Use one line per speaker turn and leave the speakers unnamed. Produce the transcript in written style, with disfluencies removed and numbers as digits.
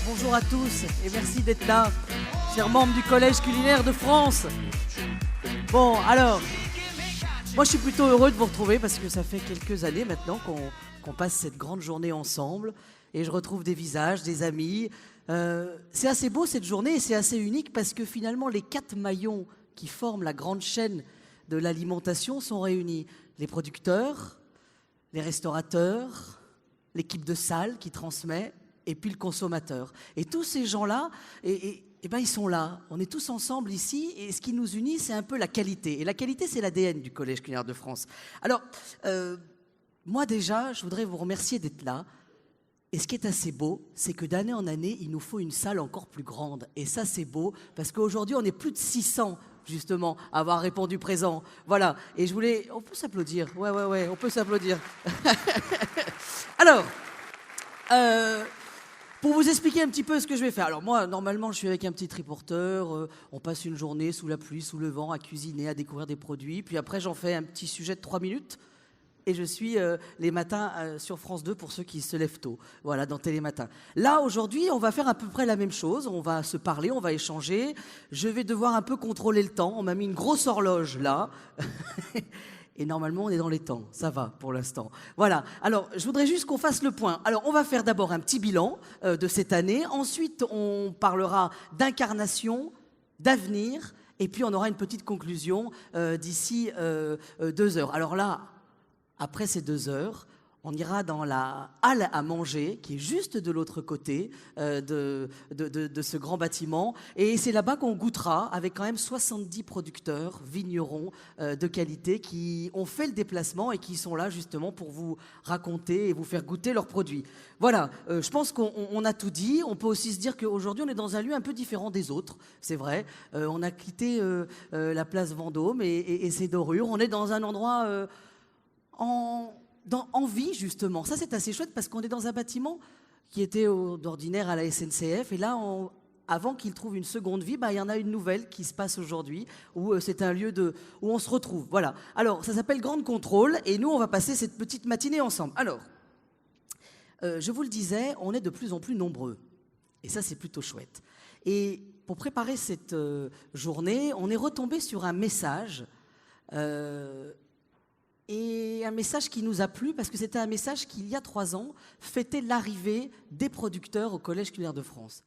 Bonjour à tous et merci d'être là, chers membres du Collège culinaire de France. Bon, alors, moi je suis plutôt heureux de vous retrouver parce que ça fait quelques années maintenant qu'on passe cette grande journée ensemble et je retrouve des visages, des amis. C'est assez beau cette journée et c'est assez unique parce que finalement les 4 maillons qui forment la grande chaîne de l'alimentation sont réunis. Les producteurs, les restaurateurs, l'équipe de salle qui transmet et puis le consommateur. Et tous ces gens-là, ben, ils sont là. On est tous ensemble ici et ce qui nous unit, c'est un peu la qualité. Et la qualité, c'est l'ADN du Collège culinaire de France. Alors, moi déjà, je voudrais vous remercier d'être là. Et ce qui est assez beau, c'est que d'année en année, il nous faut une salle encore plus grande. Et ça, c'est beau, parce qu'aujourd'hui, on est plus de 600, justement, à avoir répondu présent. Voilà. Et je voulais... On peut s'applaudir. Ouais, on peut s'applaudir. Alors, pour vous expliquer un petit peu ce que je vais faire. Alors moi, normalement, je suis avec un petit triporteur. On passe une journée sous la pluie, sous le vent, à cuisiner, à découvrir des produits. Puis après, j'en fais un petit sujet de 3 minutes. Et je suis les matins sur France 2 pour ceux qui se lèvent tôt, voilà, dans Télématin. Là, aujourd'hui, on va faire à peu près la même chose. On va se parler, on va échanger. Je vais devoir un peu contrôler le temps. On m'a mis une grosse horloge là. Et normalement, on est dans les temps. Ça va pour l'instant. Voilà. Alors, je voudrais juste qu'on fasse le point. Alors, on va faire d'abord un petit bilan de cette année. Ensuite, on parlera d'incarnation, d'avenir. Et puis, on aura une petite conclusion d'ici 2 heures. Alors là... Après ces 2 heures, on ira dans la halle à manger, qui est juste de l'autre côté de ce grand bâtiment. Et c'est là-bas qu'on goûtera, avec quand même 70 producteurs, vignerons de qualité, qui ont fait le déplacement et qui sont là justement pour vous raconter et vous faire goûter leurs produits. Voilà, je pense qu'on a tout dit. On peut aussi se dire qu'aujourd'hui, on est dans un lieu un peu différent des autres, c'est vrai. On a quitté la place Vendôme et ses dorures. On est dans un endroit... en vie, justement. Ça, c'est assez chouette parce qu'on est dans un bâtiment qui était d'ordinaire à la SNCF. Et là, avant qu'il trouve une seconde vie, il y en a une nouvelle qui se passe aujourd'hui où c'est un lieu où on se retrouve. Voilà. Alors, ça s'appelle Grande Contrôle et nous, on va passer cette petite matinée ensemble. Alors, je vous le disais, on est de plus en plus nombreux. Et ça, c'est plutôt chouette. Et pour préparer cette journée, on est retombé sur un message... Et un message qui nous a plu, parce que c'était un message qui, il y a 3 ans, fêtait l'arrivée des producteurs au Collège culinaire de France.